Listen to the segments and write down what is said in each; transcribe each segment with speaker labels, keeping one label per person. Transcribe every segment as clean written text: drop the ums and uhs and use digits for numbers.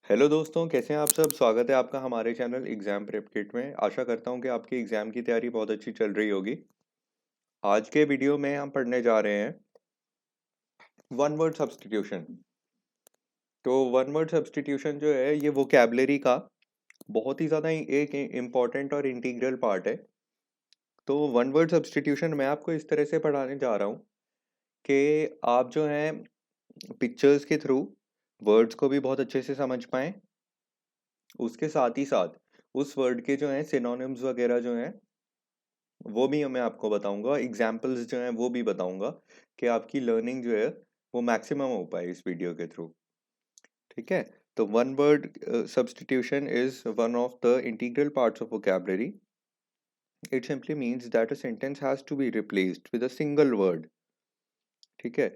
Speaker 1: Hello दोस्तों, कैसे हैं आप सब। स्वागत है आपका हमारे चैनल एग्जाम प्रेप किट में। आशा करता हूं कि आपकी एग्जाम की तैयारी बहुत अच्छी चल रही होगी। आज के वीडियो में हम पढ़ने जा रहे हैं वन वर्ड सब्स्टिट्यूशन। तो वन वर्ड सब्स्टिट्यूशन जो है ये वोकैबुलरी का बहुत ही ज़्यादा एक इम्पॉर्टेंट और इंटीग्रल पार्ट है। तो वन वर्ड सब्स्टिट्यूशन मैं आपको इस तरह से पढ़ाने जा रहा हूँ कि आप जो हैं पिक्चर्स के थ्रू वर्ड्स को भी बहुत अच्छे से समझ पाएं। उसके साथ ही साथ उस वर्ड के जो हैं सिनोनिम्स वगैरह जो हैं वो भी मैं आपको बताऊंगा, एग्जाम्पल्स जो हैं वो भी बताऊंगा कि आपकी लर्निंग जो है वो मैक्सिमम हो पाए इस वीडियो के थ्रू। ठीक है। तो one word substitution is one of the integral parts of vocabulary. It simply means that a sentence has to be replaced with a single word. ठीक है।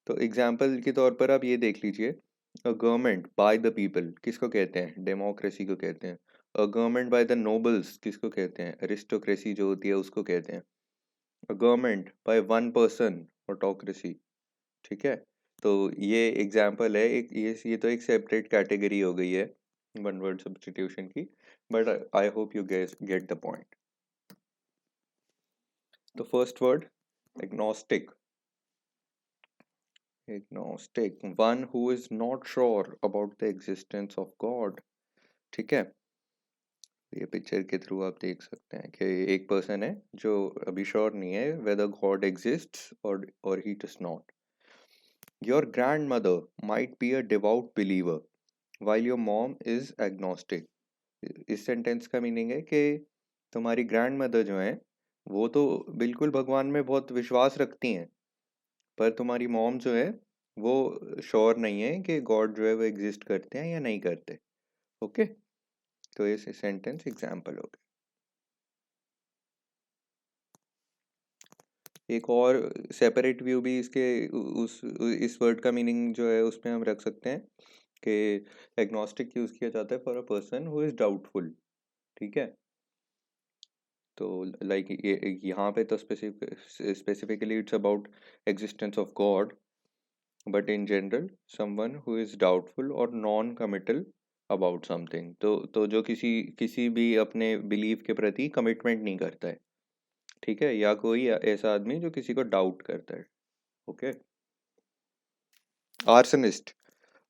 Speaker 1: तो एग्जाम्पल के तौर पर आप ये देख लीजिए, a government by the people किसको कहते हैं, डेमोक्रेसी को कहते हैं। A government by the nobles किसको कहते हैं, अरिस्टोक्रेसी जो होती है उसको कहते हैं। Government by one person, autocracy. ठीक है। तो ये एग्जाम्पल है, एक ये तो एक सेपरेट कैटेगरी हो गई है वन वर्ड सब्स्टिट्यूशन की। But I hope you get the point. तो first word agnostic. Agnostic, one who is not sure about the existence of God. ठीक है। ये पिक्चर के थ्रू आप देख सकते हैं कि एक पर्सन है जो अभी श्योर नहीं है वेदर गॉड एग्जिस्ट्स और he does not. Your grandmother might be a devout believer while your mom is agnostic. इस सेंटेंस का मीनिंग है कि तुम्हारी ग्रैंड मदर जो है वो तो बिल्कुल भगवान में बहुत विश्वास रखती हैं, पर तुम्हारी मॉम जो है वो श्योर नहीं है कि गॉड जो है वो एग्जिस्ट करते हैं या नहीं करते। ओके। तो ये सेंटेंस एग्जाम्पल हो गया। एक और सेपरेट व्यू भी इसके उस इस वर्ड का मीनिंग जो है उसमें हम रख सकते हैं कि एग्नोस्टिक यूज किया जाता है for a person who is doubtful. ठीक है। तो लाइक ये यहाँ पे तो specifically it's about existence of God, but in general someone who is doubtful और नॉन कमिटल अबाउट समथिंग। तो जो किसी किसी भी अपने बिलीव के प्रति कमिटमेंट नहीं करता है। ठीक है। या कोई ऐसा आदमी जो किसी को डाउट करता है। Okay. Arsonist,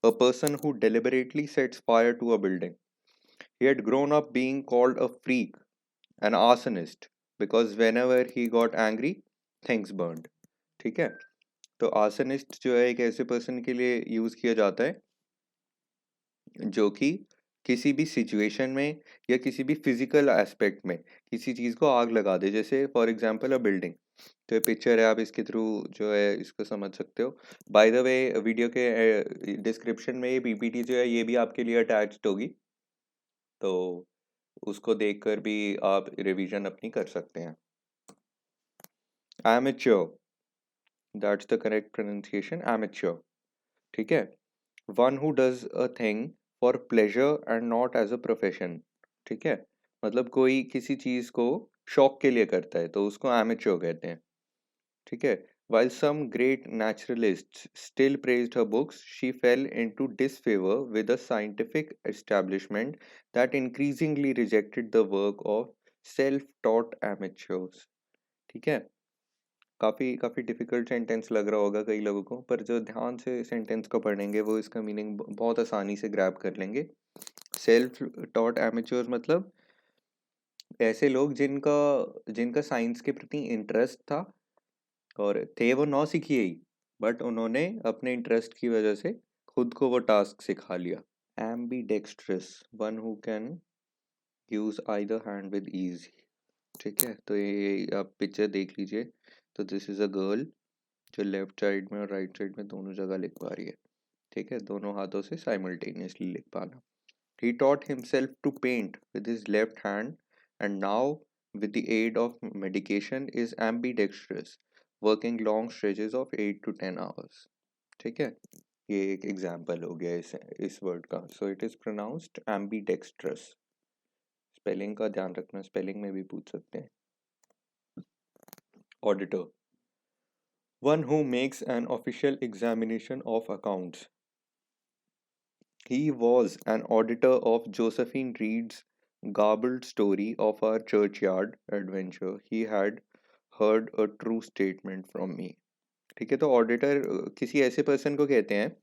Speaker 1: a person who deliberately sets fire to a building. He had grown up being called a freak, an arsonist, because whenever he got angry, things burned. ठीक है। तो आर्सनिस्ट जो है एक ऐसे पर्सन के लिए यूज किया जाता है जो कि किसी भी सिचुएशन में या किसी भी फिजिकल एस्पेक्ट में किसी चीज को आग लगा दे, जैसे फॉर एग्जांपल अ बिल्डिंग। तो ये पिक्चर है, आप इसके थ्रू जो है इसको समझ सकते हो। बाय द वे वीडियो के डिस्क्रिप्शन में ये पीपीटी जो है ये भी आपके लिए अटैच्ड होगी, तो उसको देखकर भी आप रिवीजन अपनी कर सकते हैं। Amateur, that's the correct pronunciation, amateur. ठीक है। One who does a thing for pleasure and not as a profession. ठीक है। मतलब कोई किसी चीज को शौक के लिए करता है तो उसको एमेच्योर कहते हैं। ठीक है। While some great naturalists still praised her books, she fell into disfavor with a scientific establishment that increasingly rejected the work of self-taught amateurs. ठीक है। काफ़ी काफ़ी डिफिकल्ट सेंटेंस लग रहा होगा कई लोगों को, पर जो ध्यान से सेंटेंस को पढ़ेंगे वो इसका मीनिंग बहुत आसानी से ग्रैब कर लेंगे। सेल्फ टॉट एमेच्योर मतलब ऐसे लोग जिनका जिनका साइंस के प्रति इंटरेस्ट था और थे वो नौसिखिए ही, बट उन्होंने अपने इंटरेस्ट की वजह से खुद को वो टास्क सिखा लिया। Ambidextrous, one who can use either hand with ease. ठीक है। तो ये आप पिक्चर देख लीजिए। तो दिस इज अ गर्ल जो लेफ्ट साइड में और राइट साइड में दोनों जगह लिख पा रही है। ठीक है। दोनों हाथों से साइमल्टेनियसली लिख पाना। ही taught himself to paint with his left hand and now with the aid of medication is ambidextrous, working long stretches of 8 to 10 hours. ठीक है। ये एक एग्जाम्पल हो गया इस वर्ड का। So it is pronounced ambidextrous. Spelling का ध्यान रखना, स्पेलिंग में भी पूछ सकते हैं। Auditor, one who makes an official examination of accounts. He was an auditor of Josephine Reed's garbled story of our churchyard adventure. He had heard a true statement from me. ठीक है, तो auditor किसी ऐसे person को कहते हैं,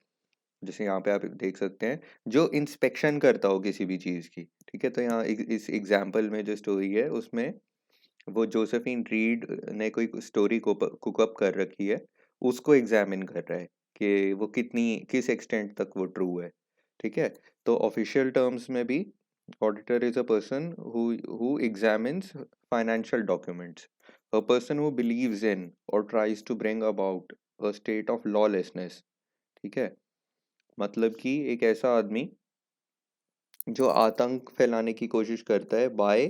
Speaker 1: जैसे यहाँ पे आप देख सकते हैं, जो इंस्पेक्शन करता हो किसी भी चीज़ की। ठीक है, तो यहाँ इस एग्जाम्पल में जो स्टोरी है उसमें वो जोसेफिन रीड ने कोई स्टोरी को कुकअप कर रखी है, उसको एग्जामिन कर रहा है कि वो कितनी किस एक्सटेंट तक वो ट्रू है। ठीक है, तो ऑफिशियल टर्म्स में भी auditor is a person who examines financial documents, a person who believes in और tries to bring about a state of lawlessness. ठीक है, मतलब कि एक ऐसा आदमी जो आतंक फैलाने की कोशिश करता है by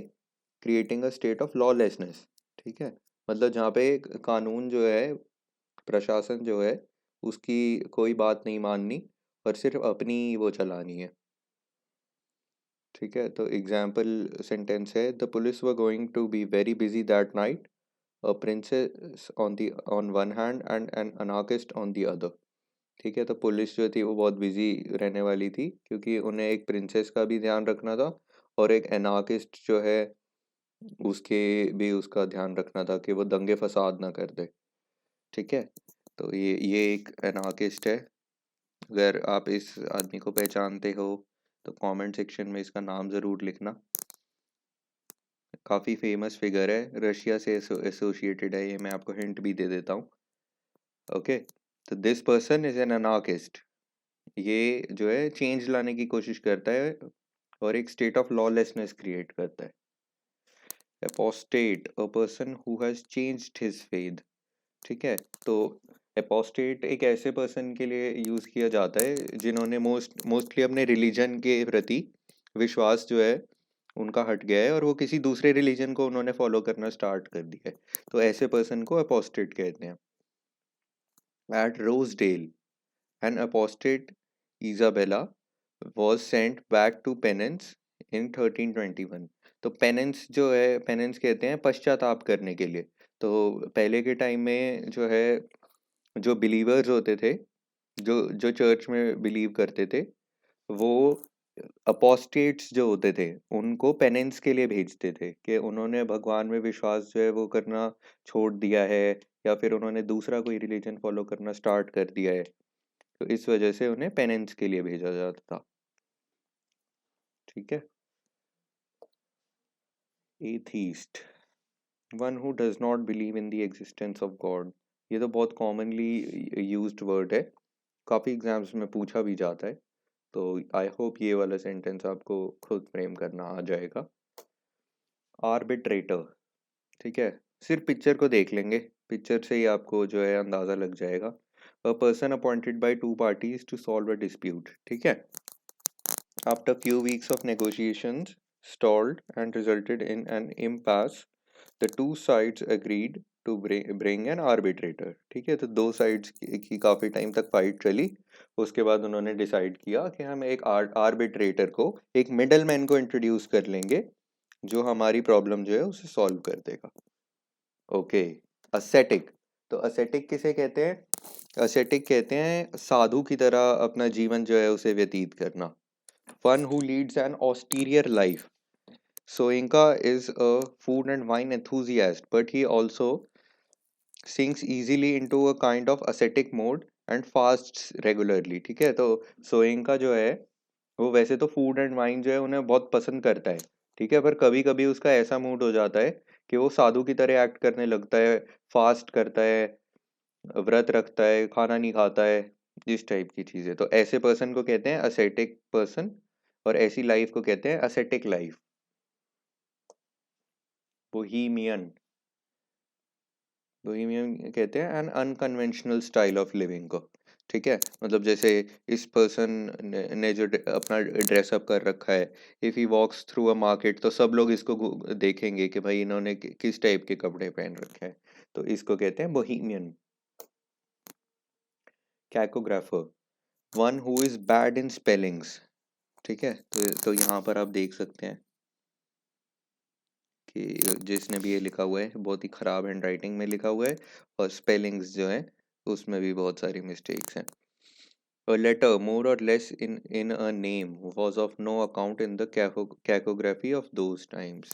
Speaker 1: creating a state of lawlessness. ठीक है, मतलब जहाँ पे कानून जो है, प्रशासन जो है, उसकी कोई बात नहीं माननी और सिर्फ अपनी वो चलानी है। ठीक है, तो एग्जाम्पल सेंटेंस है, the police were going to be very busy that night, a princess on one hand and an anarchist on the other. ठीक है, तो पुलिस जो थी वो बहुत बिजी रहने वाली थी क्योंकि उन्हें एक प्रिंसेस का भी ध्यान रखना था और एक एनार्किस्ट जो है उसके भी उसका ध्यान रखना था कि वो दंगे फसाद ना कर दे। ठीक है, तो ये एक एनार्किस्ट है। अगर आप इस आदमी को पहचानते हो तो कमेंट सेक्शन में इसका नाम ज़रूर लिखना। काफ़ी फेमस फिगर है, रशिया से एसोसिएटेड है, ये मैं आपको हिंट भी दे देता हूँ। ओके, तो this person is an anarchist. ये जो है चेंज लाने की कोशिश करता है और एक स्टेट ऑफ लॉलेसनेस क्रिएट करता है। Apostate, a person who has changed his faith. ठीक है, तो एपोस्टेट एक ऐसे पर्सन के लिए यूज़ किया जाता है जिन्होंने मोस्टली अपने रिलीजन के प्रति विश्वास जो है उनका हट गया है और वो किसी दूसरे रिलीजन को उन्होंने फॉलो करना स्टार्ट कर दिया है, तो ऐसे पर्सन को एपोस्टेट कहते हैं। At Rochdale an apostate Isabella was sent back to penance in 1321। तो पेनेंस जो है, पेनेंस कहते हैं पश्चाताप करने के लिए। तो पहले के टाइम में जो है, जो बिलीवर्स होते थे, जो जो चर्च में बिलीव करते थे, वो अपोस्टेट्स जो होते थे उनको पेनेंस के लिए भेजते थे कि उन्होंने भगवान में विश्वास जो है वो करना छोड़ दिया है या फिर उन्होंने दूसरा कोई रिलीजन फॉलो करना स्टार्ट कर दिया है, तो इस वजह से उन्हें पेनेंस के लिए भेजा जाता था। ठीक है, atheist, one who does not believe in the existence of God. ये तो बहुत कॉमनली यूज्ड वर्ड है, काफ़ी एग्जाम्स में पूछा भी जाता है, तो आई होप ये वाला सेंटेंस आपको खुद फ्रेम करना आ जाएगा। आर्बिट्रेटर, ठीक है, सिर्फ पिक्चर को देख लेंगे, पिक्चर से ही आपको जो है अंदाज़ा लग जाएगा। A person appointed by two parties to solve a dispute. ठीक है, after few weeks of negotiations stalled and resulted in an impasse, the two sides agreed to bring an arbitrator। ठीक है, तो दो साइड्स की काफ़ी टाइम तक fight चली, उसके बाद उन्होंने डिसाइड किया कि हम एक आर्बिट्रेटर को, एक मिडल मैन को इंट्रोड्यूस कर लेंगे जो हमारी प्रॉब्लम जो है उसे सॉल्व कर देगा। ओके, असेटिक, तो असेटिक किसे कहते हैं? असेटिक कहते हैं साधु की तरह अपना जीवन जो है उसे व्यतीत करना। One who leads an austere life. Soyinka is a food and wine enthusiast, but he also sinks easily into a kind of ascetic mode and fasts regularly। ठीक है, तो सोयिंका जो है वो वैसे तो फूड एंड वाइन जो है उन्हें बहुत पसंद करता है। ठीक है, पर कभी कभी उसका ऐसा मूड हो जाता है कि वो साधु की तरह एक्ट करने लगता है, फास्ट करता है, व्रत रखता है, खाना नहीं खाता है, इस टाइप की चीज़ें। तो ऐसे पर्सन को कहते हैं असेटिक पर्सन और ऐसी लाइफ को कहते हैं असेटिक लाइफ। बोहीमियन, बोहेमियन कहते हैं an unconventional style of living को। ठीक है, मतलब जैसे इस पर्सन ने जो अपना ड्रेसअप कर रखा है, if he walks through a market तो सब लोग इसको देखेंगे कि भाई इन्होंने किस टाइप के कपड़े पहन रखे हैं, तो इसको कहते हैं bohemian. Cacographer, one who is bad in spellings. ठीक है, तो यहाँ पर आप देख सकते हैं कि जिसने भी ये लिखा हुआ है बहुत ही ख़राब हैंड राइटिंग में लिखा हुआ है और स्पेलिंग्स जो है उसमें भी बहुत सारी मिस्टेक्स हैं। A letter more or less in a name was of no account in the cacography of those times.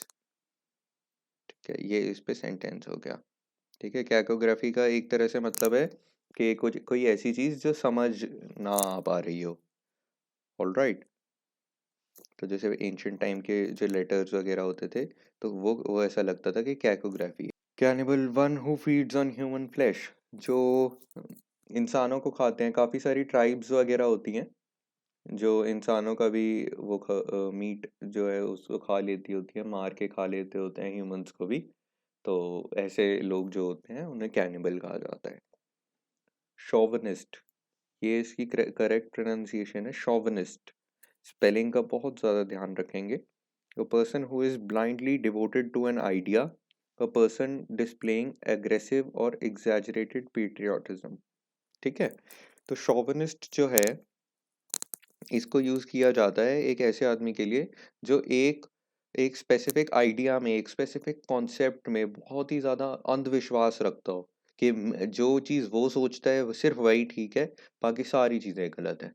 Speaker 1: ठीक है, ये इस पे सेंटेंस हो गया। ठीक है, कैकोग्राफी का एक तरह से मतलब है कि कुछ कोई ऐसी चीज जो समझ ना आ पा रही हो। ऑल राइट, तो जैसे एंशियंट टाइम के जो लेटर्स वगैरह होते थे, तो वो ऐसा लगता था कि कैकोग्राफी है। Cannibal one who feeds on human flesh, जो इंसानों को खाते हैं। काफ़ी सारी ट्राइब्स वगैरह होती हैं जो इंसानों का भी वो मीट जो है उसको खा लेती होती है, मार के खा लेते होते हैं ह्यूमंस को भी। तो ऐसे लोग जो होते हैं उन्हें कैनिबल कहा जाता है। शोवनिस्ट, ये इसकी करेक्ट प्रोनाउंसिएशन है शोवनिस्ट। स्पेलिंग का बहुत ज़्यादा ध्यान रखेंगे। A person who is blindly devoted to an idea, a person displaying aggressive or exaggerated patriotism। ठीक है, तो शोविनिस्ट जो है इसको यूज़ किया जाता है एक ऐसे आदमी के लिए जो एक एक स्पेसिफिक आइडिया में, एक स्पेसिफिक कॉन्सेप्ट में बहुत ही ज़्यादा अंधविश्वास रखता हो कि जो चीज़ वो सोचता है वो सिर्फ वही ठीक है, बाकी सारी चीज़ें गलत है।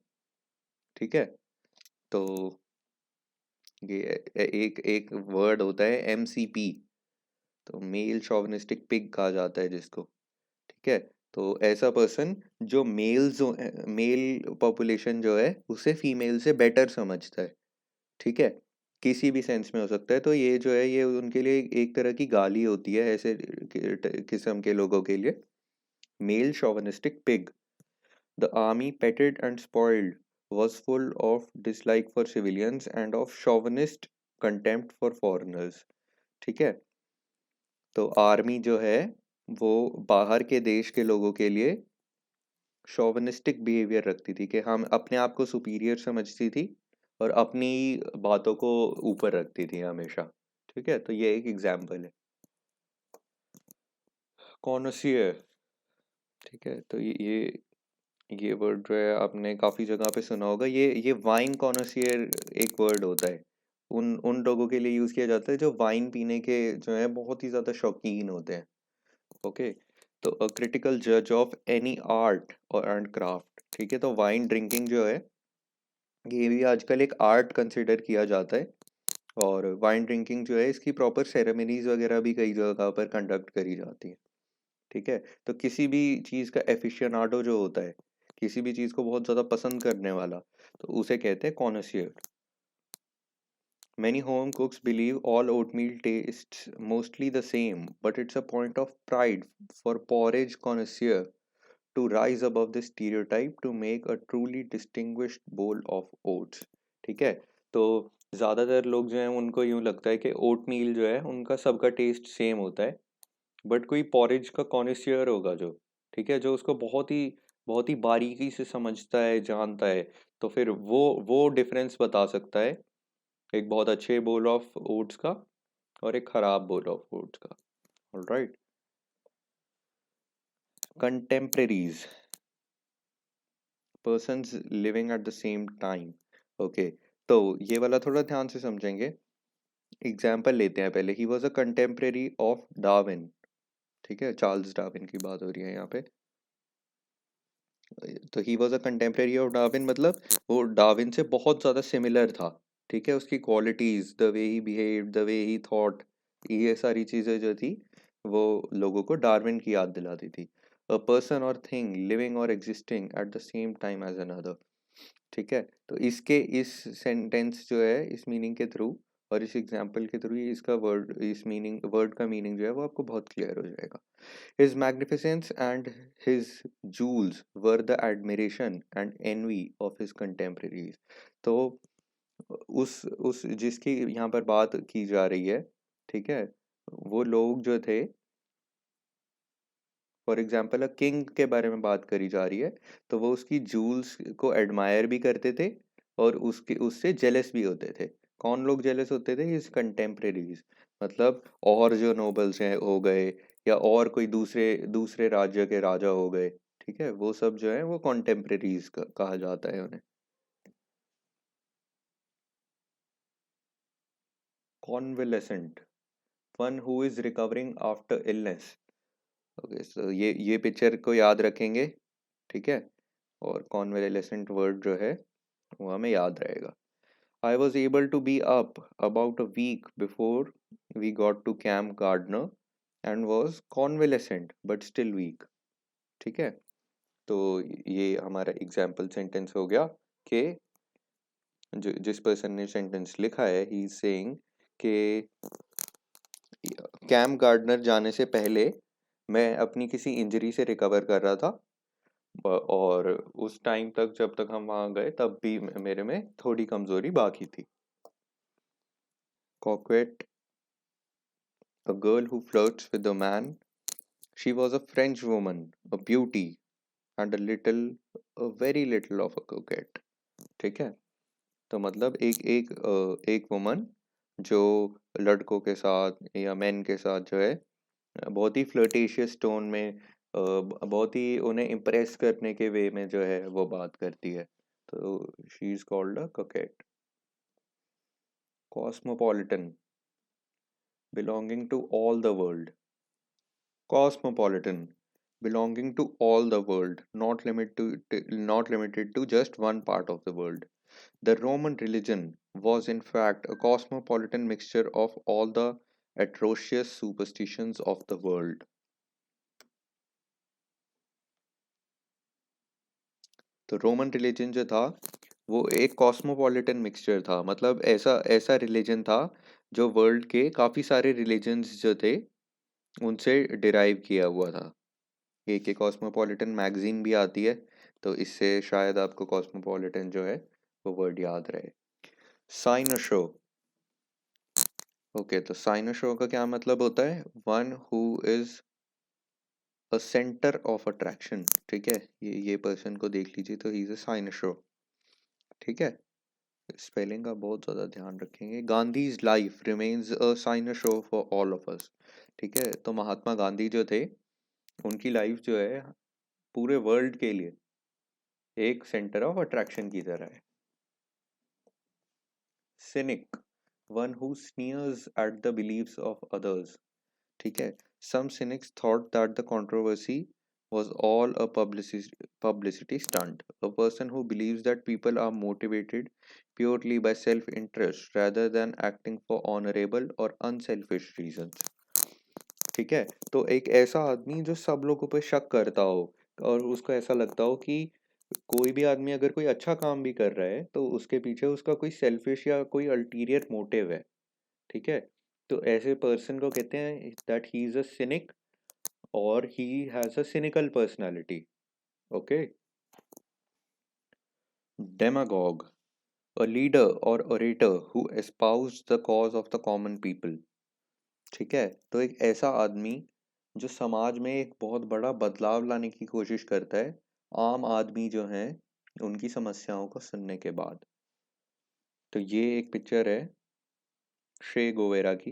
Speaker 1: ठीक है, तो ये एक एक वर्ड होता है MCP, तो मेल शॉविनिस्टिक पिग कहा जाता है जिसको। ठीक है, तो ऐसा पर्सन जो मेल पॉपुलेशन जो है उसे फीमेल से बेटर समझता है। ठीक है, किसी भी सेंस में हो सकता है, तो ये जो है ये उनके लिए एक तरह की गाली होती है ऐसे किस्म के लोगों के लिए। Male chauvinistic pig. The army petted and spoiled was full of dislike for civilians and of chauvinist contempt for foreigners। ठीक है, तो आर्मी जो है वो बाहर के देश के लोगों के लिए शोविनिस्टिक बिहेवियर रखती थी कि हम अपने आप को सुपीरियर समझती थी और अपनी बातों को ऊपर रखती थी हमेशा। ठीक है, तो ये एक एग्जाम्पल है। कॉनोसियर, ठीक है, तो ये वर्ड जो है आपने काफ़ी जगह पे सुना होगा। ये वाइन कॉनोसियर एक वर्ड होता है, उन उन लोगों के लिए यूज़ किया जाता है जो वाइन पीने के जो है बहुत ही ज़्यादा शौकीन होते हैं। ओके, तो अ क्रिटिकल जज ऑफ एनी आर्ट और एंड क्राफ्ट। ठीक है, तो वाइन ड्रिंकिंग जो है ये भी आजकल एक आर्ट कंसिडर किया जाता है, और वाइन ड्रिंकिंग जो है इसकी प्रॉपर सेरेमनीज वगैरह भी कई जगह पर कंडक्ट करी जाती है। ठीक है, तो किसी भी चीज़ का एफिशिएनाडो जो होता है, किसी भी चीज़ को बहुत ज़्यादा पसंद करने वाला, तो उसे कहते हैं कॉनोसियर। Many home cooks believe all oatmeal tastes mostly the same, but it's a point of pride for porridge connoisseur to rise above the stereotype to make a truly distinguished bowl of oats। ठीक है, तो ज़्यादातर लोग जो हैं उनको यूँ लगता है कि ओट मील जो है उनका सबका टेस्ट सेम होता है, बट कोई पॉरेज का कॉन्सियर होगा जो, ठीक है, जो उसको बहुत ही बारीकी से समझता है, जानता है, तो फिर वो डिफरेंस बता सकता है एक बहुत अच्छे बोल ऑफ ओट्स का और एक खराब बोल ऑफ ओट्स का। Alright, कंटेम्परेरीज, persons living at the same time. Okay, तो ये वाला थोड़ा ध्यान से समझेंगे। एग्जाम्पल लेते हैं पहले। He was a contemporary of Darwin. ठीक है, चार्ल्स डार्विन की बात हो रही है यहाँ पे। तो he was a contemporary of Darwin मतलब वो डार्विन से बहुत ज़्यादा सिमिलर था। ठीक है, उसकी qualities, the way he behave, the way he thought, ये सारी चीज़ें जो थी वो लोगों को डार्विन की याद दिलाती थी। A person or thing living or existing at the same time as another. ठीक है, तो इसके इस सेंटेंस जो है इस मीनिंग के थ्रू और इस एग्जाम्पल के थ्रू इसका वर्ड का मीनिंग जो है वो आपको बहुत क्लियर हो जाएगा। His magnificence and his jewels were the admiration and envy of his contemporaries। तो उस जिसकी यहाँ पर बात की जा रही है, ठीक है, वो लोग जो थे, फॉर एग्जाम्पल अ किंग के बारे में बात करी जा रही है, तो वो उसकी जूल्स को एडमायर भी करते थे और उसके उससे जेलस भी होते थे। कौन लोग जेलस होते थे? हिज कंटेम्प्रेरीज, मतलब और जो नोबल्स हैं हो गए, या और कोई दूसरे दूसरे राज्य के राजा हो गए। ठीक है, वो सब जो है वो कॉन्टेम्प्रेरीज कहा जाता है उन्हें। Convalescent, one who is recovering after illness. Okay, so ये पिक्चर को याद रखेंगे। ठीक है, और कॉन्वेलेसेंट वर्ड जो है वो हमें याद रहेगा। I was able to be up about a week before we got to Camp Gardner and was convalescent but still weak। ठीक है, तो ये हमारा एग्जाम्पल सेंटेंस हो गया कि जिस पर्सन ने सेंटेंस लिखा है ही इज सेइंग कि कैम्प गार्डनर जाने से पहले मैं अपनी किसी इंजरी से रिकवर कर रहा था और उस टाइम तक जब तक हम वहाँ गए तब भी मेरे में थोड़ी कमजोरी बाकी थी। कॉक्वेट, a girl who flirts with a man. She was a French woman, a beauty, and a very little of a coquette। ठीक है, तो मतलब एक वुमन जो लड़कों के साथ या मेन के साथ जो है बहुत ही फ्लर्टेशियस टोन में बहुत ही उन्हें इम्प्रेस करने के वे में जो है वो बात करती है, तो she is called a coquette. Cosmopolitan, belonging to all the world. Cosmopolitan, belonging to all the world, not limited to just one part of the world. The Roman religion was in fact a cosmopolitan mixture of all the atrocious superstitions of the world। तो Roman religion जो था वो एक cosmopolitan mixture था, मतलब ऐसा ऐसा religion था जो वर्ल्ड के काफ़ी सारे रिलीजन्स जो थे उनसे डिराइव किया हुआ था। एक कॉस्मोपॉलिटन मैगजीन भी आती है, तो इससे शायद आपको कॉस्मोपॉलिटन जो है वो वर्ड याद रहे। साइनोशो, ओके, तो साइनोशो का क्या मतलब होता है? One who is a centre of attraction. ठीक है, ये पर्सन को देख लीजिए तो ही इज अ साइनोशो। ठीक है, स्पेलिंग का बहुत ज़्यादा ध्यान रखेंगे। Gandhi's life remains a cynosure for all of us. ठीक है, तो महात्मा गांधी जो थे उनकी लाइफ जो है पूरे वर्ल्ड के लिए एक सेंटर ऑफ अट्रैक्शन की तरह है। Cynic, one who sneers at the beliefs of others। ठीक है, some cynics thought that the controversy was all a publicity stunt। A person who believes that people are motivated purely by self-interest rather than acting for honorable or unselfish reasons। ठीक है, तो एक ऐसा आदमी जो सब लोगों पर शक करता हो और उसको ऐसा लगता हो कि कोई भी आदमी अगर कोई अच्छा काम भी कर रहा है तो उसके पीछे उसका कोई सेल्फिश या कोई अल्टीरियर मोटिव है। ठीक है, तो ऐसे पर्सन को कहते हैं that he is a cynic और he has a cynical personality. Okay. Demagogue, a leader और orator who espouse the cause of the common people. ठीक है, तो एक ऐसा आदमी जो समाज में एक बहुत बड़ा बदलाव लाने की कोशिश करता है आम आदमी जो हैं उनकी समस्याओं को सुनने के बाद। तो ये एक पिक्चर है शे गोवेरा की।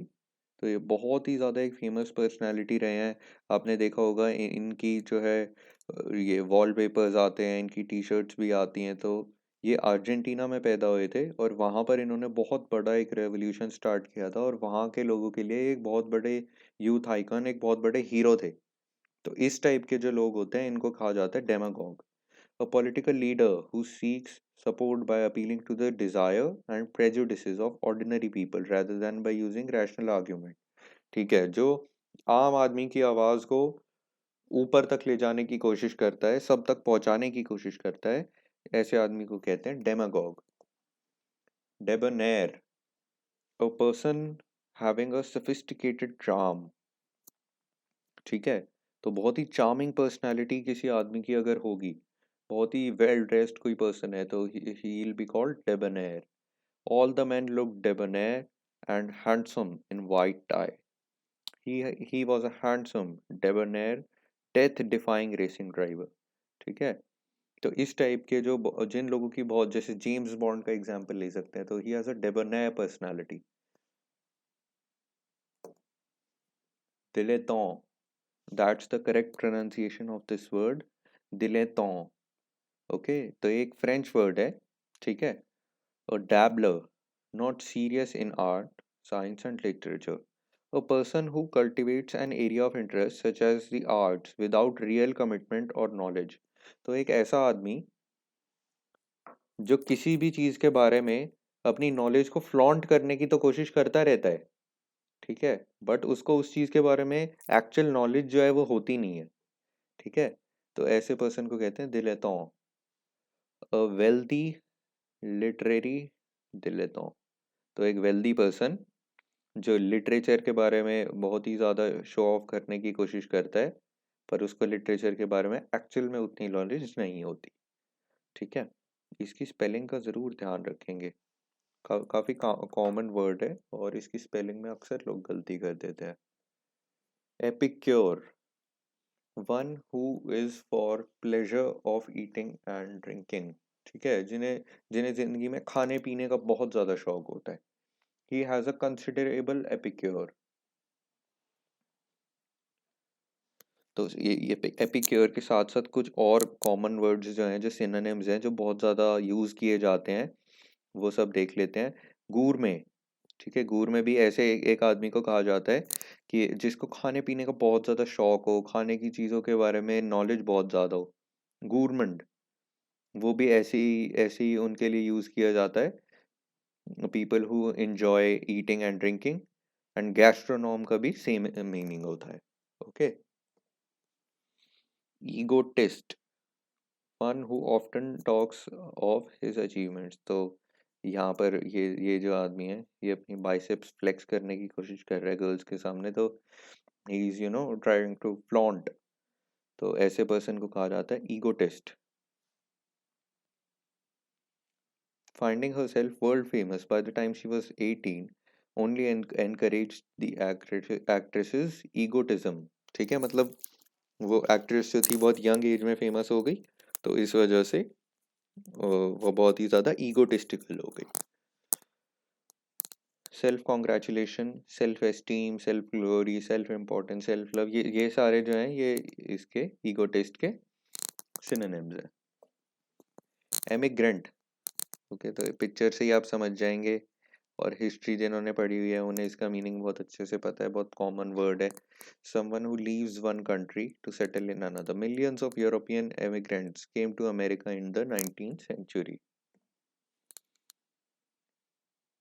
Speaker 1: तो ये बहुत ही ज़्यादा एक फेमस पर्सनालिटी रहे हैं। आपने देखा होगा इनकी जो है ये वॉलपेपर्स आते हैं, इनकी टी शर्ट्स भी आती हैं। तो ये अर्जेंटीना में पैदा हुए थे और वहाँ पर इन्होंने बहुत बड़ा एक रेवोल्यूशन स्टार्ट किया था और वहाँ के लोगों के लिए एक बहुत बड़े यूथ आइकन, एक बहुत बड़े हीरो थे। तो इस टाइप के जो लोग होते हैं इनको कहा जाता है demagogue. A political leader who seeks support by appealing to the desire and prejudices of ordinary people rather than by using rational argument। ठीक है, जो आम आदमी की आवाज को ऊपर तक ले जाने की कोशिश करता है, सब तक पहुंचाने की कोशिश करता है, ऐसे आदमी को कहते हैं demagogue. Debonair, a person having a sophisticated charm। ठीक है, तो बहुत ही चार्मिंग पर्सनालिटी किसी आदमी की अगर होगी, बहुत ही वेल ड्रेस्ड कोई पर्सन है, तो he will be called डेबोनेर। All the men looked debonair and handsome in white tie। he was a handsome, debonair, death defying racing driver। ठीक है, तो इस टाइप के जो जिन लोगों की बहुत, जैसे जेम्स बॉन्ड का एग्जांपल ले सकते हैं, तो he has a debonair personality. Dilettante, that's the correct pronunciation of this word, dilettante. Okay, तो एक फ्रेंच वर्ड है। ठीक है, a dabbler, not serious in art, science, and literature। A person who cultivates an area of interest such as the arts without real commitment or knowledge। तो एक ऐसा आदमी जो किसी भी चीज़ के बारे में अपनी नॉलेज को फ्लॉन्ट करने की तो कोशिश करता रहता है, ठीक है, बट उसको उस चीज़ के बारे में एक्चुअल नॉलेज जो है वो होती नहीं है, ठीक है। तो ऐसे पर्सन को कहते हैं दिलेतों, अ वेल्दी लिटरेरी दिलेतों। तो एक वेल्दी पर्सन जो लिटरेचर के बारे में बहुत ही ज़्यादा शो ऑफ करने की कोशिश करता है, पर उसको लिटरेचर के बारे में एक्चुअल में उतनी नॉलेज नहीं होती, ठीक है। इसकी स्पेलिंग का ज़रूर ध्यान रखेंगे। काफ़ी कॉमन वर्ड है और इसकी स्पेलिंग में अक्सर लोग गलती कर देते हैं। Epicure, one who is for pleasure of eating and drinking, ठीक है, जिन्हें जिन्हें ज़िंदगी में खाने पीने का बहुत ज़्यादा शौक होता है। He has a considerable epicure. तो ये एपिक्योर के साथ साथ कुछ और कॉमन वर्ड्स जो हैं, जो सिनोनिम्स हैं, जो बहुत ज़्यादा यूज़ किए जाते हैं, वो सब देख लेते हैं। गूरमे, ठीक है, गूरमे भी ऐसे एक आदमी को कहा जाता है कि जिसको खाने पीने का बहुत ज़्यादा शौक हो, खाने की चीज़ों के बारे में नॉलेज बहुत ज़्यादा हो। गूरमंड, वो भी ऐसे ही उनके लिए यूज़ किया जाता है, people who enjoy eating and drinking. And gastronome का भी सेम मीनिंग होता है, okay. Egotist, one who often talks of his achievements. तो यहाँ पर ये जो आदमी है, ये अपनी बाइसेप्स फ्लेक्स करने की कोशिश कर रहा है गर्ल्स के सामने, तो he is trying to flaunt. तो ऐसे पर्सन को कहा जाता है egotist. Finding herself world famous by the time she was 18 only encouraged the actress's egotism, ठीक है, मतलब वो एक्ट्रेस जो थी बहुत यंग एज में फेमस हो गई, तो इस वजह से वो बहुत ही ज़्यादा ईगोटिस्टिकल हो गई। Self congratulation, self esteem, self glory, self importance, self love, ये सारे जो हैं ये इसके ईगोटिस्ट के सिनोनिम्स हैं। एमिग्रेंट, ओके, तो पिक्चर से ही आप समझ जाएंगे, और हिस्ट्री जिन्होंने पढ़ी हुई है उन्हें इसका मीनिंग बहुत अच्छे से पता है, बहुत कॉमन वर्ड है। Someone who leaves one country to settle in another. Millions of European emigrants came to America in the 19th century।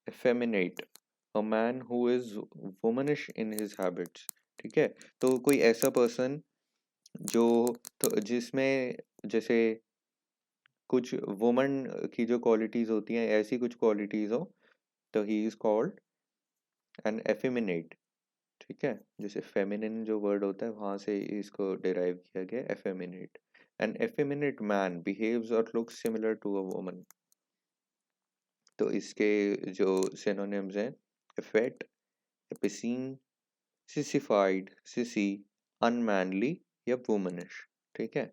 Speaker 1: effeminate, a man who is womanish in his habits, ठीक है। तो कोई ऐसा person जो, तो जिसमें जैसे कुछ वुमन की जो क्वालिटीज होती हैं, ऐसी कुछ क्वालिटीज हो, तो he is called an effeminate, ठीक है। जैसे फेमिनिन जो वर्ड होता है वहां से इसको डिराइव किया गया, effeminate. An effeminate man behaves और looks similar to a woman. तो इसके जो सिनोनिम्स हैं, एफेट, एपिसीन, सिसिफाइड, सिसी, अनमैनली या वुमनिश, ठीक है।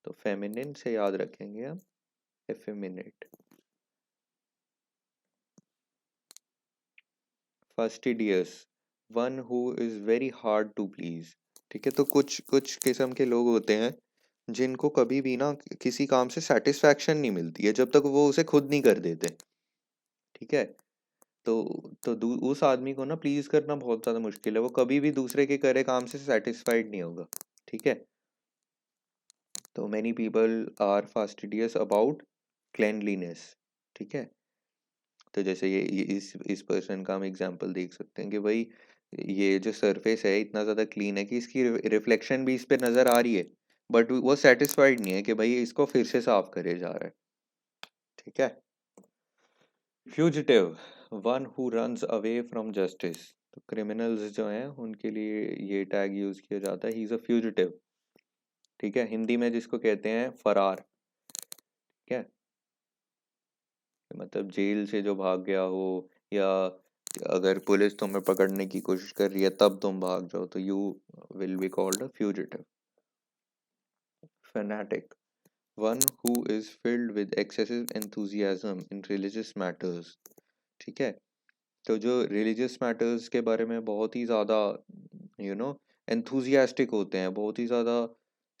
Speaker 1: तो फेमिनिन से याद रखेंगे हम effeminate. Fastidious, one who is very hard to please, ठीक है। तो कुछ कुछ किस्म के लोग होते हैं जिनको कभी भी ना किसी काम से सेटिस्फैक्शन नहीं मिलती है जब तक वो उसे खुद नहीं कर देते, ठीक है। तो उस आदमी को ना प्लीज करना बहुत ज्यादा मुश्किल है, वो कभी भी दूसरे के करे काम से सेटिस्फाइड नहीं होगा, ठीक है। तो many people are fastidious about cleanliness, ठीक है। तो जैसे ये इस पर्सन का हम एग्जांपल देख सकते हैं कि भाई ये जो सरफेस है इतना ज़्यादा क्लीन है कि इसकी रिफ्लेक्शन भी इस पे नज़र आ रही है, बट वो सेटिस्फाइड नहीं है कि भाई इसको फिर से साफ करे जा रहा है, ठीक है। Fugitive, one who runs away from justice. तो क्रिमिनल्स जो हैं उनके लिए ये टैग यूज किया जाता है, ही इज अ फ्यूजिटिव, ठीक है। हिंदी में जिसको कहते हैं फरार, ठीक है, मतलब जेल से जो भाग गया हो, या अगर पुलिस तुम्हें पकड़ने की कोशिश कर रही है तब तुम भाग जाओ, तो you will be called a fugitive. Fanatic, one who is filled with excessive enthusiasm in religious matters, ठीक है। तो जो रिलीजियस मैटर्स के बारे में बहुत ही ज़्यादा यू नो एंथुजियास्टिक होते हैं, बहुत ही ज़्यादा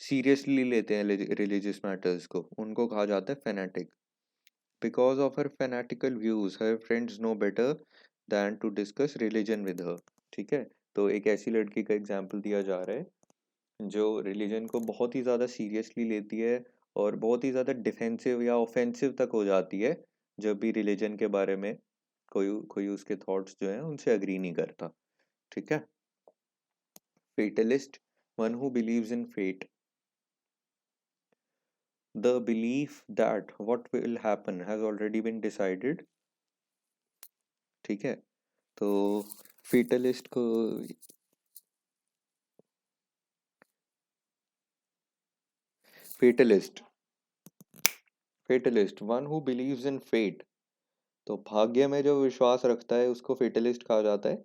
Speaker 1: सीरियसली लेते हैं रिलीजियस मैटर्स को, उनको कहा जाता है fanatic. Because of her fanatical views, her friends know better than to discuss religion with her, ठीक है। तो एक ऐसी लड़की का एग्जाम्पल दिया जा रहा है जो रिलीजन को बहुत ही ज़्यादा सीरियसली लेती है, और बहुत ही ज़्यादा डिफेंसिव या ऑफेंसिव तक हो जाती है जब भी रिलीजन के बारे में कोई कोई उसके थॉट्स जो हैं उनसे अग्री नहीं करता। ठीक है। Fatalist, one who believes in fate, the belief that what will happen has already been decided. ठीक है। तो फेटलिस्ट को fatalist fatalist one who believes in fate, तो भाग्य में जो विश्वास रखता है उसको फेटलिस्ट कहा जाता है।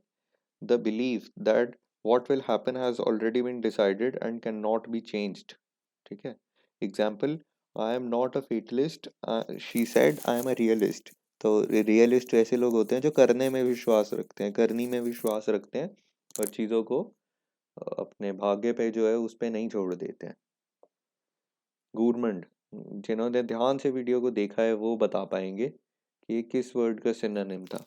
Speaker 1: The belief that what will happen has already been decided and cannot be changed। ठीक है। Example, I am not a fatalist, she said I am a realist. तो रियलिस्ट ऐसे लोग होते हैं जो करने में विश्वास रखते हैं, करनी में विश्वास रखते हैं और चीज़ों को अपने भाग्य पे जो है उस पे नहीं छोड़ देते हैं। गूरमंड, जिन्होंने ध्यान से वीडियो को देखा है वो बता पाएंगे कि ये किस वर्ड का सिनोनिम था।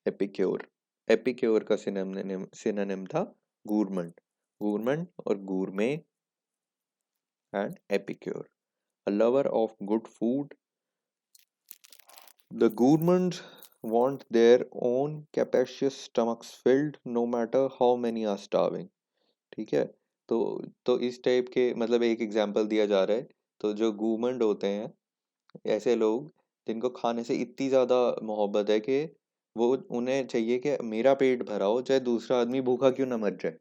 Speaker 1: एपिक्योर, एपिक्योर का सिनोनिम था गूरमंड। गूरमंड और gourmet and epicure, a lover of good food. The gourmands want their own capacious stomachs filled no matter how many are starving। ठीक है। तो तो इस टाइप के मतलब एक एग्जांपल दिया जा रहा है। तो जो गूरमंड होते हैं ऐसे लोग जिनको खाने से इतनी ज़्यादा मोहब्बत है कि वो उन्हें चाहिए कि मेरा पेट भरा हो चाहे दूसरा आदमी भूखा क्यों ना मर जाए।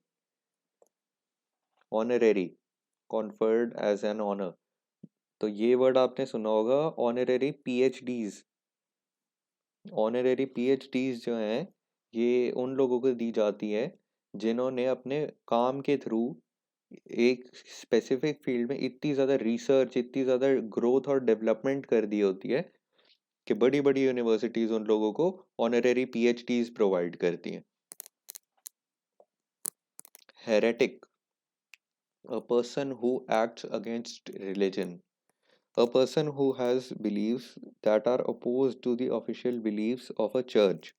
Speaker 1: Honorary, conferred as an honour, तो ये वर्ड आपने सुना होगा, ऑनरेरी पीएचडीज। ऑनरेरी पीएचडीज जो हैं ये उन लोगों को दी जाती है जिन्होंने अपने काम के थ्रू एक स्पेसिफिक फील्ड में इतनी ज़्यादा रिसर्च, इतनी ज़्यादा ग्रोथ और डेवलपमेंट कर दी होती है कि बड़ी बड़ी यूनिवर्सिटीज़ उन लोगों को ऑनरेरी पीएचडीज प्रोवाइड करती हैं। Heretic, a person who acts against religion, a person who has beliefs that are opposed to the official beliefs of a church।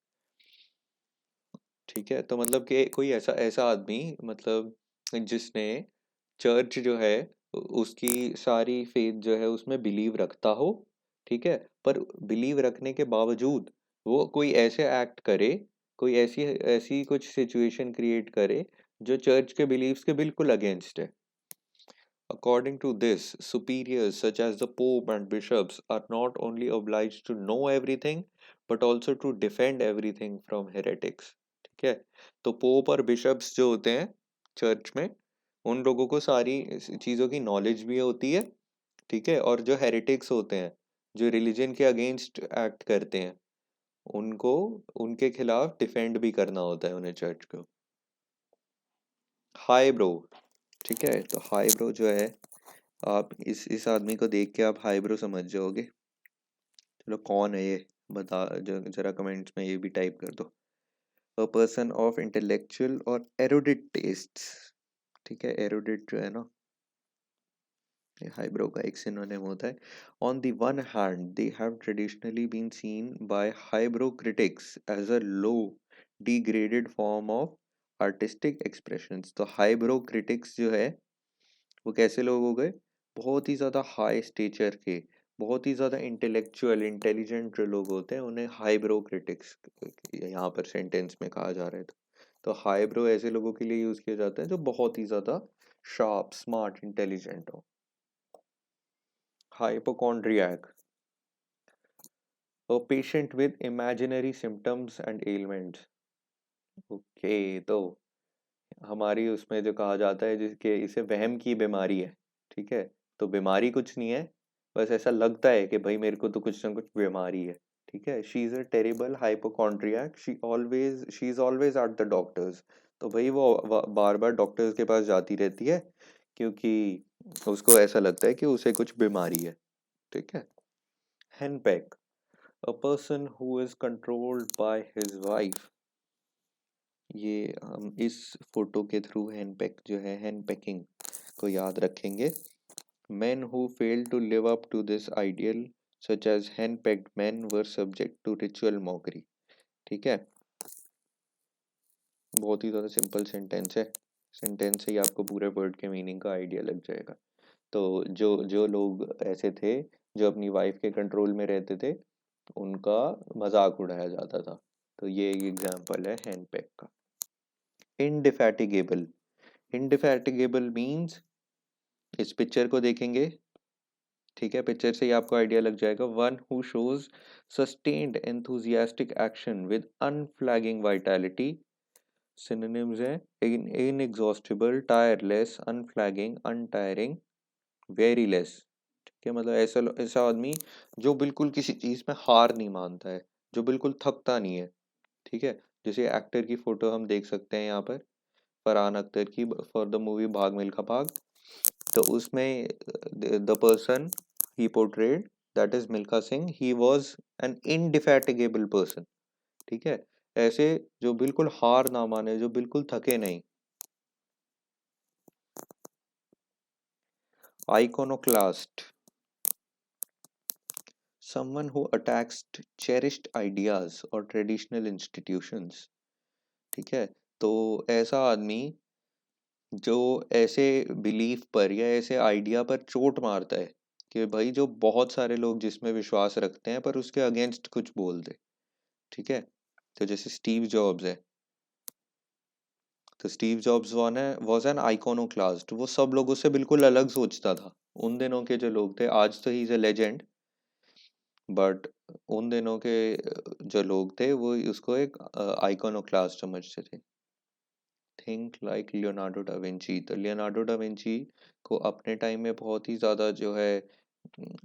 Speaker 1: ठीक है। तो मतलब कि कोई ऐसा ऐसा आदमी मतलब जिसने चर्च जो है उसकी सारी फेथ जो है उसमें बिलीव रखता हो। ठीक है। पर बिलीव रखने के बावजूद वो कोई ऐसे एक्ट करे, कोई ऐसी ऐसी कुछ सिचुएशन क्रिएट करे जो चर्च के बिलीव्स के बिल्कुल अगेंस्ट है। According to this, superiors such as the Pope and bishops are not only obliged to know everything but also to defend everything from heretics। ठीक है। तो पोप और बिशप्स जो होते हैं चर्च में उन लोगों को सारी चीज़ों की नॉलेज भी होती है। ठीक है। और जो हेरेटिक्स होते हैं जो रिलीजन के अगेंस्ट एक्ट करते हैं उनको उनके खिलाफ डिफेंड भी करना होता है उन्हें चर्च को। High bro. ठीक है। तो हाई ब्रो जो है आप इस आदमी को देख के आप हाईब्रो समझ जाओगे। चलो कौन है ये बता, जो जरा कमेंट्स में ये भी टाइप कर दो। अ पर्सन ऑफ इंटेलेक्चुअल और एरुडिट टेस्ट्स। ठीक है। एरुडिट जो है ना ये हाईब्रो का एक सिनोनिम होता है। On the one hand they have traditionally been seen by highbrow critics as a low degraded form of artistic expressions. तो हाईब्रो क्रिटिक्स जो है वो कैसे लोग हो गए, बहुत ही ज़्यादा हाई स्टेचर के, बहुत ही ज़्यादा इंटेलेक्चुअल इंटेलिजेंट जो लोग होते हैं उन्हें हाईब्रो क्रिटिक्स यहाँ पर सेंटेंस में कहा जा रहा है। तो हाईब्रो ऐसे लोगों के लिए यूज़ किया जाता है जो बहुत ही ज़्यादा शार्प स्मार्ट इंटेलिजेंट हो। Hypochondriac, a patient with imaginary symptoms and elements. Okay. तो हमारी उसमें जो कहा जाता है जिसके इसे वहम की बीमारी है। ठीक है। तो बीमारी कुछ नहीं है, बस ऐसा लगता है कि भाई मेरे को तो कुछ ना कुछ बीमारी है। ठीक है। She is a terrible hypochondriac, she is always at the doctors. तो भाई वो बार बार डॉक्टर्स के पास जाती रहती है क्योंकि उसको ऐसा लगता है कि उसे कुछ बीमारी है। ठीक है। Henpeck, a person who is controlled by his wife. ये हम इस फोटो के थ्रू हैंडपैक जो है हैंडपैकिंग को याद रखेंगे। Men who failed to live up to this ideal such as henpecked men were subject to ritual mockery। ठीक है। बहुत ही ज़्यादा सिंपल सेंटेंस है, सेंटेंस से ही आपको पूरे वर्ड के मीनिंग का आइडिया लग जाएगा। तो जो जो लोग ऐसे थे जो अपनी वाइफ के कंट्रोल में रहते थे, उनका मजाक उड़ाया जाता था। तो ये एक एग्जांपल है हैंडपैक का। इंडिफैटिगेबल, इंडिफैटिगेबल मीन्स, इस पिक्चर को देखेंगे, ठीक है, पिक्चर से ही आपको आइडिया लग जाएगा। One who shows sustained enthusiastic action with unflagging vitality. Synonyms हैं inexhaustible, tireless, unflagging, untiring, weariless. ठीक है, मतलब ऐसा ऐसा आदमी जो बिल्कुल किसी चीज में हार नहीं मानता है, जो बिल्कुल थकता नहीं है। ठीक है, जैसे एक्टर की फोटो हम देख सकते हैं यहाँ पर, फरहान अख्तर की, फॉर द मूवी भाग मिल्खा भाग। तो उसमें the person he portrayed, that is Milkha Singh, he was an indefatigable person. ठीक है, ऐसे जो बिल्कुल हार ना माने, जो बिल्कुल थके नहीं। Iconoclast, someone who attacks cherished ideas or traditional institutions। ठीक है, तो ऐसा आदमी जो ऐसे बिलीफ पर या ऐसे आइडिया पर चोट मारता है कि भाई जो बहुत सारे लोग जिसमें विश्वास रखते हैं पर उसके अगेंस्ट कुछ बोल दे। ठीक है, तो जैसे स्टीव जॉब्स है, तो स्टीव जॉब्स वन है वॉज एन आइकोनोक्लास्ट, वो सब लोगों से बिल्कुल अलग सोचता था। उन दिनों के जो लोग थे, आज तो he is a legend, but उन दिनों के जो लोग थे वो उसको एक आइकोनोक्लास्ट समझते थे। Think like Leonardo da Vinci, तो लियोनार्डो डा विंची को अपने टाइम में बहुत ही ज़्यादा जो है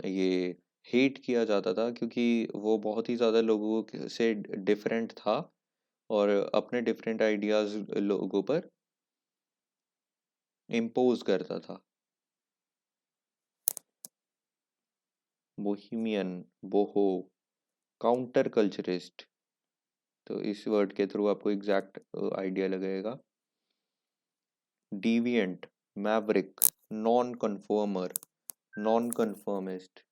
Speaker 1: ये हेट किया जाता था, क्योंकि वो बहुत ही ज़्यादा लोगों से डिफरेंट था और अपने डिफरेंट आइडियाज़ लोगों पर इम्पोज करता था। बोहिमियन, बोहो, काउंटर कल्चरिस्ट, तो इस वर्ड के थ्रू आपको एग्जैक्ट आइडिया लगेगा। Deviant, Maverick, non कन्फर्मर, non conformist.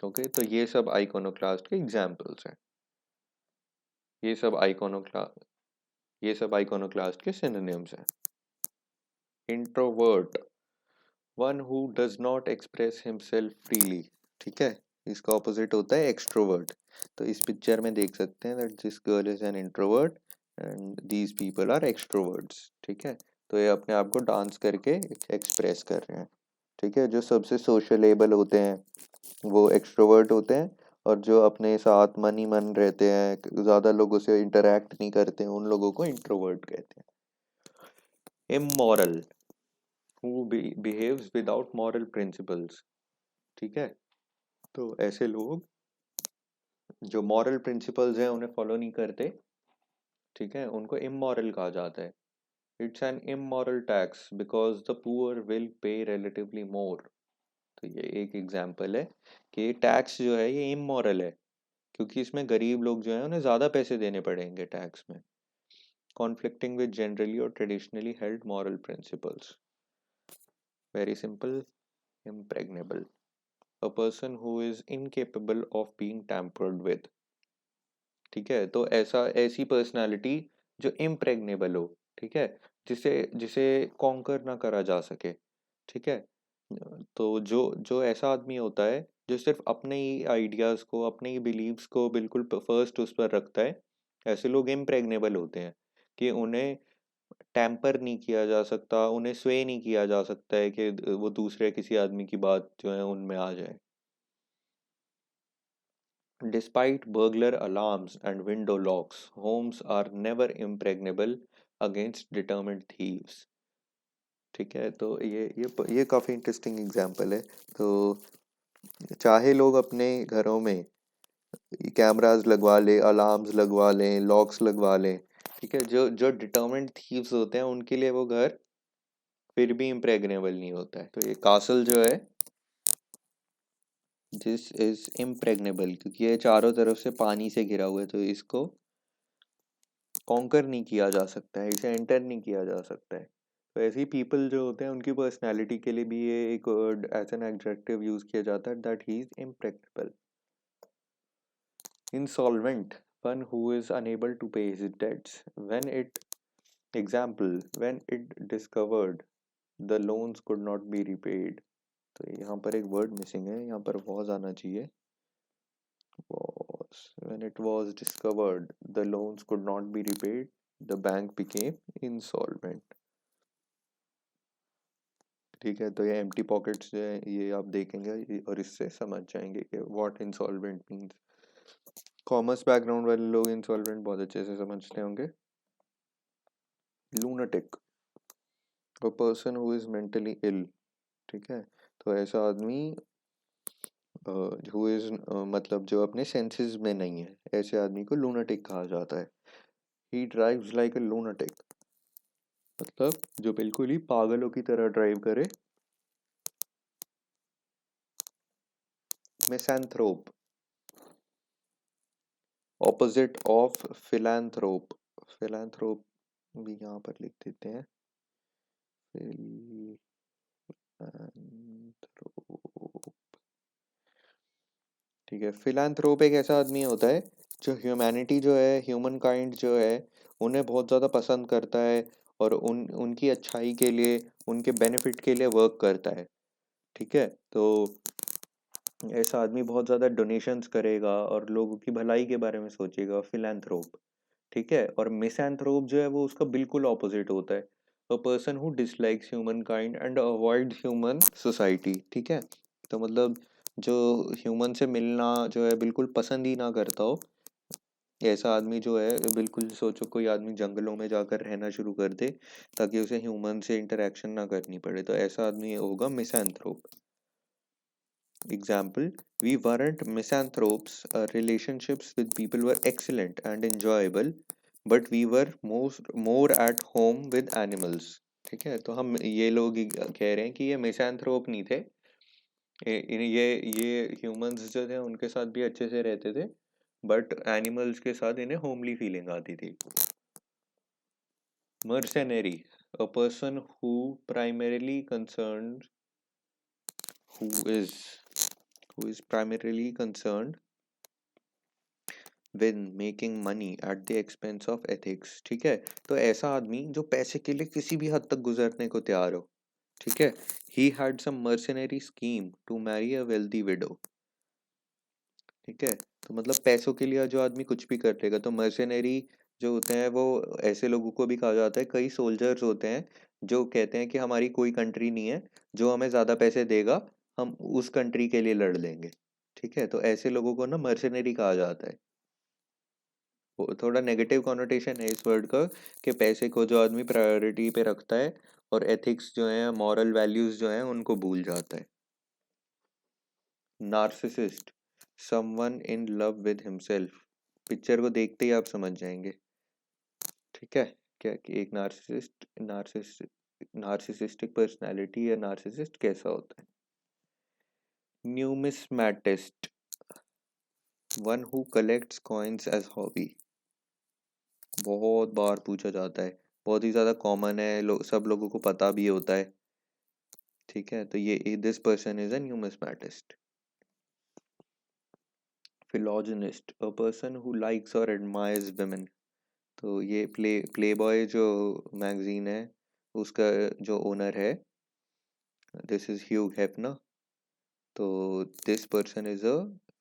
Speaker 1: Okay, तो ये सब आइकोनोक्लास्ट के एग्जाम्पल्स हैं। ये सब आइकोनोक्ला ये सब आइकोनोक्लास्ट के सिनोनिम्स हैं। Introvert, one who does not express himself freely. ठीक है, इसका ऑपोजिट होता है एक्सट्रोवर्ट। तो इस पिक्चर में देख सकते हैं that this girl is an introvert and these people are extroverts. ठीक है, तो ये अपने आप को डांस करके एक्सप्रेस कर रहे हैं। ठीक है, जो सबसे सोशलेबल होते हैं वो एक्सट्रोवर्ट होते हैं, और जो अपने साथ मन ही मन रहते हैं, ज़्यादा लोगों से इंटरेक्ट नहीं करते हैं, उन लोगों को इंट्रोवर्ट कहते हैं। Immoral, who behaves without moral principles. ठीक है, तो ऐसे लोग जो मॉरल प्रिंसिपल्स हैं उन्हें फॉलो नहीं करते, ठीक है, उनको इमोरल कहा जाता है। It's an immoral tax because the poor will pay relatively मोर। तो ये एक एग्जाम्पल है कि टैक्स जो है ये इमोरल है, क्योंकि इसमें गरीब लोग जो हैं उन्हें ज़्यादा पैसे देने पड़ेंगे टैक्स में। कॉन्फ्लिक्टिंग विद जनरली और traditionally held moral principles. Very simple, impregnable, a person who is incapable of being tampered with। ठीक है, तो ऐसा ऐसी पर्सनालिटी जो इम्प्रेग्नेबल हो, ठीक है, जिसे जिसे कॉन्कर ना करा जा सके। ठीक है, तो जो जो ऐसा आदमी होता है जो सिर्फ अपने ही आइडियाज़ को, अपने ही बिलीव्स को बिल्कुल फर्स्ट उस पर रखता है, ऐसे लोग इम्प्रेग्नेबल होते हैं कि उन्हें टैम्पर नहीं किया जा सकता, उन्हें स्वे नहीं किया जा सकता है कि वो दूसरे किसी आदमी की बात जो है उनमें आ जाए। Despite burglar alarms and window locks, homes are never impregnable against determined thieves। ठीक है, तो ये काफ़ी इंटरेस्टिंग एग्जांपल है। तो चाहे लोग अपने घरों में कैमरास लगवा लें, अलार्म्स लगवा लें, लॉक्स लगवा लें, ठीक है, जो जो डिटर्मिन्ड थीव्स होते हैं उनके लिए वो घर फिर भी इम्प्रेग्नेबल नहीं होता है। तो ये कासल जो है दिस इज इम्प्रेग्नेबल, क्योंकि ये चारों तरफ से पानी से घिरा हुआ है, तो इसको कॉन्कर नहीं किया जा सकता है, इसे एंटर नहीं किया जा सकता है। तो ऐसे ही पीपल जो होते हैं उनकी पर्सनैलिटी के लिए भी ये एक एज एन एडजेक्टिव यूज किया जाता है that he is impregnable. Insolvent, one who is unable to pay his debts when it, example, when it discovered the loans could not be repaid. तो यहाँ पर एक वर्ड मिसिंग है, यहाँ पर वॉज आना चाहिए। was when it was discovered the loans could not be repaid, the bank became insolvent। ठीक है, तो ये एम्प्टी पॉकेट्स जो है ये आप देखेंगे और इससे समझ जाएंगे कि what insolvent means. Commerce background वाले लोग इंसॉल्वेंट बहुत अच्छे से समझते होंगे। Lunatic, a person who is mentally ill. ठीक है, तो ऐसा आदमी हु इज मतलब जो अपने सेंसेस में नहीं है, ऐसे आदमी को लूनाटिक कहा जाता है। He drives like a lunatic, मतलब जो बिल्कुल ही पागलों की तरह ड्राइव करे। Misanthrope, opposite of philanthrope. Philanthrope भी यहाँ पर लिख देते हैं, फिलैंथ्रोप। ठीक है, फिलैंथ्रोप एक ऐसा आदमी होता है जो ह्यूमैनिटी जो है, ह्यूमन काइंड जो है, उन्हें बहुत ज़्यादा पसंद करता है और उनकी अच्छाई के लिए, उनके बेनिफिट के लिए वर्क करता है। ठीक है, तो ऐसा आदमी बहुत ज़्यादा डोनेशंस करेगा और लोगों की भलाई के बारे में सोचेगा, फिलैंथ्रोप। ठीक है, और मिसैंथ्रोप जो है वो उसका बिल्कुल ऑपोजिट होता है, अ person who dislikes human kind and avoid human society. ठीक है, तो मतलब जो ह्यूमन से मिलना जो है बिल्कुल पसंद ही ना करता हो, ऐसा आदमी जो है बिल्कुल, सोचो कोई आदमी जंगलों में जाकर रहना शुरू कर दे ताकि उसे ह्यूमन से इंटरेक्शन ना करनी पड़े, तो ऐसा आदमी होगा misanthrope. Example, we weren't misanthropes. Our relationships with people were excellent and enjoyable, but we were more at home with animals। ठीक है, तो हम ये लोग कह रहे हैं कि ये मिसैंथ्रोप नहीं थे, ये ह्यूमंस जो थे उनके साथ भी अच्छे से रहते थे, बट एनिमल्स के साथ इन्हें होमली फीलिंग आती थी। Mercenary, a person who primarily concerned who is primarily concerned win making money at the expense of ethics. ठीक है, तो ऐसा आदमी जो पैसे के लिए किसी भी हद तक गुजरने को तैयार हो। ठीक है, he had some mercenary scheme to marry a wealthy widow. ठीक है, तो मतलब पैसों के लिए जो आदमी कुछ भी कर लेगा, तो मर्सनरी जो होते हैं वो ऐसे लोगों को भी कहा जाता है। कई सोल्जर्स होते हैं जो कहते हैं कि हमारी कोई कंट्री नहीं है, जो हमें ज़्यादा पैसे देगा हम उस कंट्री के लिए लड़ लेंगे। ठीक है, तो ऐसे लोगों को ना मर्सनरी कहा जाता है। थोड़ा नेगेटिव कॉनोटेशन है इस वर्ड का, कि पैसे को जो आदमी प्रायोरिटी पे रखता है और एथिक्स जो है, मॉरल वैल्यूज जो हैं उनको भूल जाता है। Narcissist, someone in love with himself. Picture को देखते ही आप समझ जाएंगे। ठीक है, क्या कि एक नार्सिसिस्टिक पर्सनालिटी या नार्सिसिस्ट कैसा होता है। Numismatist, one who collects coins as hobby. बहुत बार पूछा जाता है, बहुत ही ज़्यादा कॉमन है, सब लोगों को पता भी होता है। ठीक है, तो ये this person is a numismatist. Philogynist, a person who likes और एडमायर्स वुमेन। तो ये प्लेबॉय जो मैगजीन है उसका जो ओनर है, दिस इज ह्यू हेफनर। तो this person is a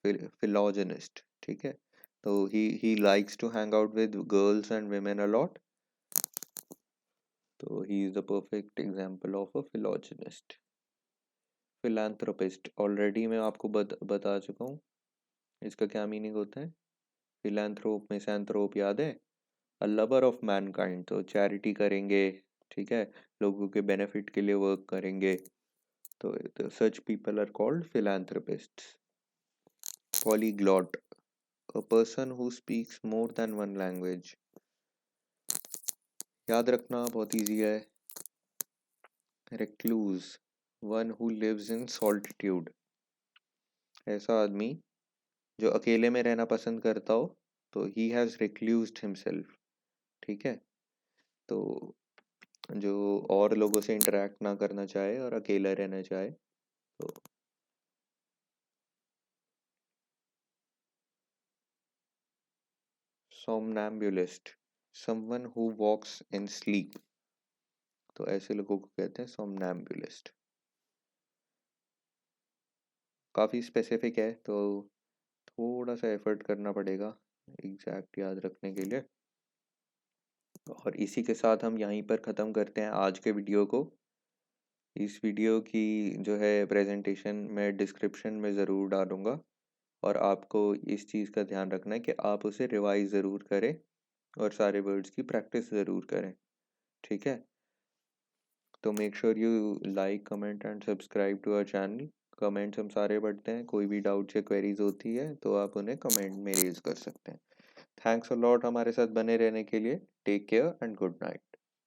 Speaker 1: philogynist. ठीक है, तो he likes to hang out with girls and women a lot, तो he is the perfect example of a philogynist. Philanthropist, already मैं आपको बता चुका हूँ इसका क्या मीनिंग होता है। फिलैंथ्रोप में सैंथ्रोप याद है, अ लवर ऑफ मैनकाइंड, तो चैरिटी करेंगे। ठीक है, लोगों के बेनिफिट के लिए वर्क करेंगे, तो such people are called philanthropists. Polyglot, a person who speaks more than one language. याद रखना बहुत इजी है। Recluse, one who lives in solitude. ऐसा आदमी जो अकेले में रहना पसंद करता हो, तो ही हैज़ रिक्लूज्ड हिमसेल्फ। ठीक है, तो जो और लोगों से इंटरेक्ट ना करना चाहे और अकेला रहना चाहे, तो somnambulist, someone who walks in sleep. तो ऐसे लोगों को कहते हैं सोमनैम्बुलिस्ट। काफ़ी स्पेसिफिक है तो थोड़ा सा एफर्ट करना पड़ेगा एग्जैक्ट याद रखने के लिए। और इसी के साथ हम यहीं पर ख़त्म करते हैं आज के वीडियो को। इस वीडियो की जो है प्रेजेंटेशन मैं डिस्क्रिप्शन में ज़रूर डालूँगा, और आपको इस चीज़ का ध्यान रखना है कि आप उसे रिवाइज ज़रूर करें और सारे वर्ड्स की प्रैक्टिस ज़रूर करें, ठीक है। तो make sure you like comment and subscribe to our channel. Comments हम सारे पढ़ते हैं, कोई भी डाउट्स या क्वेरीज होती है तो आप उन्हें कमेंट में रेज कर सकते हैं। थैंक्स अ लॉट हमारे साथ बने रहने के लिए। Take care and good night.